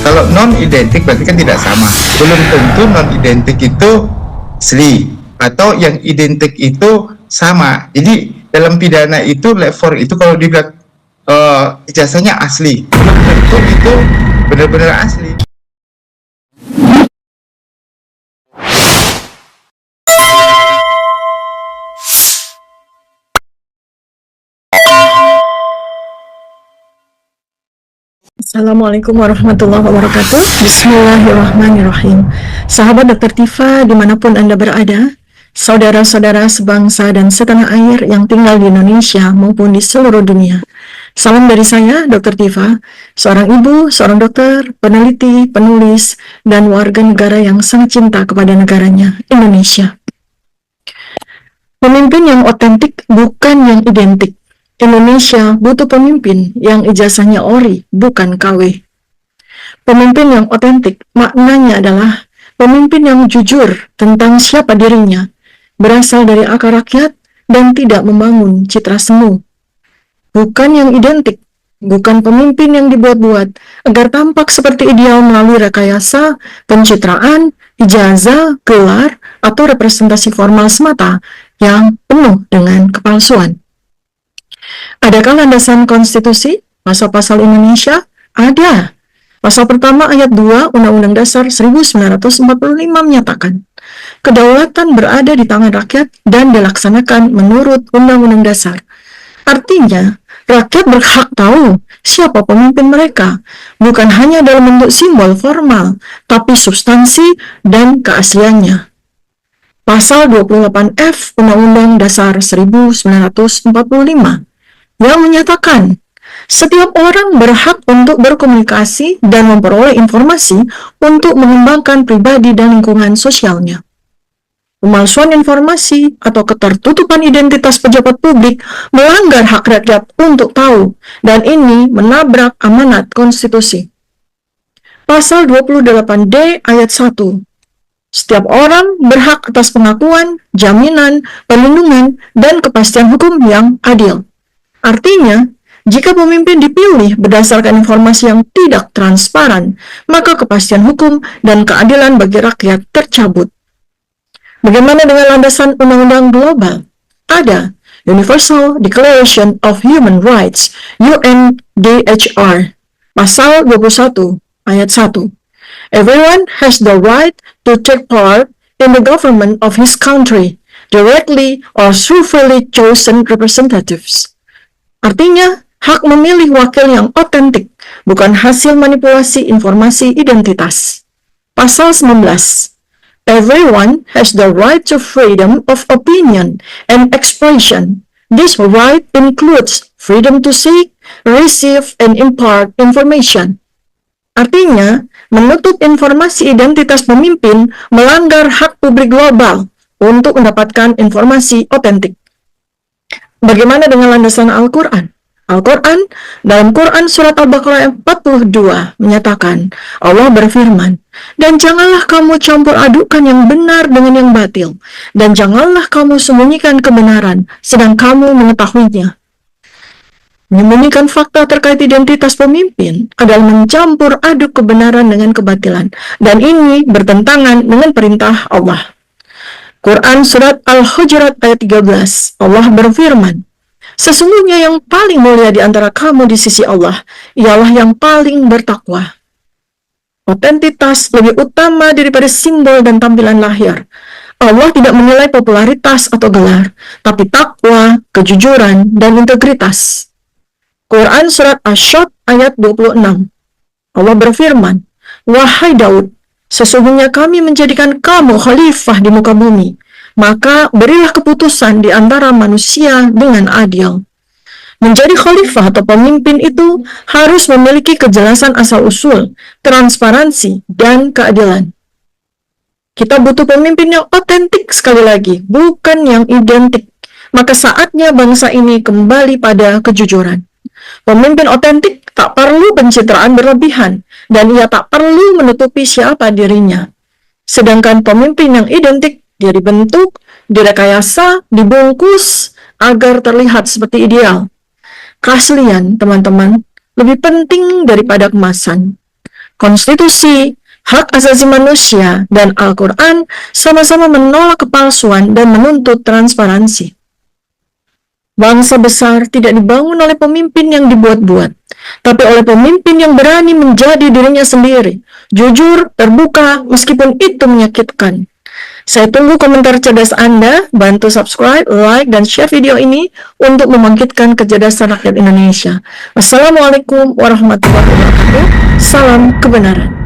Kalau non identik berarti kan tidak sama. Belum tentu non identik itu asli atau yang identik itu sama. Jadi dalam pidana itu level itu kalau dibilang ijazahnya asli, belum tentu itu benar-benar asli. Assalamualaikum warahmatullahi wabarakatuh. Bismillahirrahmanirrahim. Sahabat Dr. Tifa dimanapun Anda berada, saudara-saudara sebangsa dan setanah air yang tinggal di Indonesia maupun di seluruh dunia. Salam dari saya, Dr. Tifa, seorang ibu, seorang dokter, peneliti, penulis, dan warga negara yang sangat cinta kepada negaranya, Indonesia. Pemimpin yang otentik bukan yang identik. Indonesia butuh pemimpin yang ijazahnya ori, bukan KW. Pemimpin yang otentik maknanya adalah pemimpin yang jujur tentang siapa dirinya, berasal dari akar rakyat dan tidak membangun citra semu. Bukan yang identik, bukan pemimpin yang dibuat-buat agar tampak seperti ideal melalui rekayasa, pencitraan, ijazah, gelar, atau representasi formal semata yang penuh dengan kepalsuan. Adakah landasan konstitusi? Pasal-pasal Indonesia? Ada. Pasal pertama ayat 2 Undang-Undang Dasar 1945 menyatakan, kedaulatan berada di tangan rakyat dan dilaksanakan menurut Undang-Undang Dasar. Artinya, rakyat berhak tahu siapa pemimpin mereka, bukan hanya dalam bentuk simbol formal, tapi substansi dan keasliannya. Pasal 28F Undang-Undang Dasar 1945 yang menyatakan setiap orang berhak untuk berkomunikasi dan memperoleh informasi untuk mengembangkan pribadi dan lingkungan sosialnya. Pemalsuan informasi atau ketertutupan identitas pejabat publik melanggar hak rakyat untuk tahu, dan ini menabrak amanat konstitusi. Pasal 28D ayat 1. Setiap orang berhak atas pengakuan, jaminan, perlindungan, dan kepastian hukum yang adil. Artinya, jika pemimpin dipilih berdasarkan informasi yang tidak transparan, maka kepastian hukum dan keadilan bagi rakyat tercabut. Bagaimana dengan landasan undang-undang global? Ada Universal Declaration of Human Rights, UNDHR, pasal 21, ayat 1. Everyone has the right to take part in the government of his country, directly or through freely chosen representatives. Artinya, hak memilih wakil yang otentik, bukan hasil manipulasi informasi identitas. Pasal 19. Everyone has the right to freedom of opinion and expression. This right includes freedom to seek, receive, and impart information. Artinya, menutup informasi identitas pemimpin melanggar hak publik global untuk mendapatkan informasi otentik. Bagaimana dengan landasan Al-Quran? Al-Quran dalam Quran Surat Al-Baqarah 42 menyatakan, Allah berfirman, dan janganlah kamu campur adukan yang benar dengan yang batil, dan janganlah kamu sembunyikan kebenaran, sedang kamu mengetahuinya. Menyembunyikan fakta terkait identitas pemimpin adalah mencampur aduk kebenaran dengan kebatilan, dan ini bertentangan dengan perintah Allah. Quran Surat Al-Hujurat ayat 13, Allah berfirman, sesungguhnya yang paling mulia di antara kamu di sisi Allah, ialah yang paling bertakwa. Otentitas lebih utama daripada simbol dan tampilan lahir. Allah tidak menilai popularitas atau gelar, tapi takwa, kejujuran, dan integritas. Quran Surat Asy-Syadd ayat 26, Allah berfirman, wahai Daud, sesungguhnya kami menjadikan kamu khalifah di muka bumi, maka berilah keputusan di antara manusia dengan adil. Menjadi khalifah atau pemimpin itu harus memiliki kejelasan asal-usul, transparansi, dan keadilan. Kita butuh pemimpin yang otentik sekali lagi, bukan yang identik. Maka saatnya bangsa ini kembali pada kejujuran. Pemimpin otentik tak perlu pencitraan berlebihan, dan ia tak perlu menutupi siapa dirinya. Sedangkan pemimpin yang identik, dia dibentuk, direkayasa, dibungkus, agar terlihat seperti ideal. Keaslian, teman-teman, lebih penting daripada kemasan. konstitusi, hak asasi manusia, dan Al-Quran sama-sama menolak kepalsuan dan menuntut transparansi. Bangsa besar tidak dibangun oleh pemimpin yang dibuat-buat, tapi oleh pemimpin yang berani menjadi dirinya sendiri, jujur, terbuka, meskipun itu menyakitkan. Saya tunggu komentar cerdas Anda, bantu subscribe, like, dan share video ini untuk membangkitkan kecerdasan rakyat Indonesia. Wassalamualaikum warahmatullahi wabarakatuh. Salam kebenaran.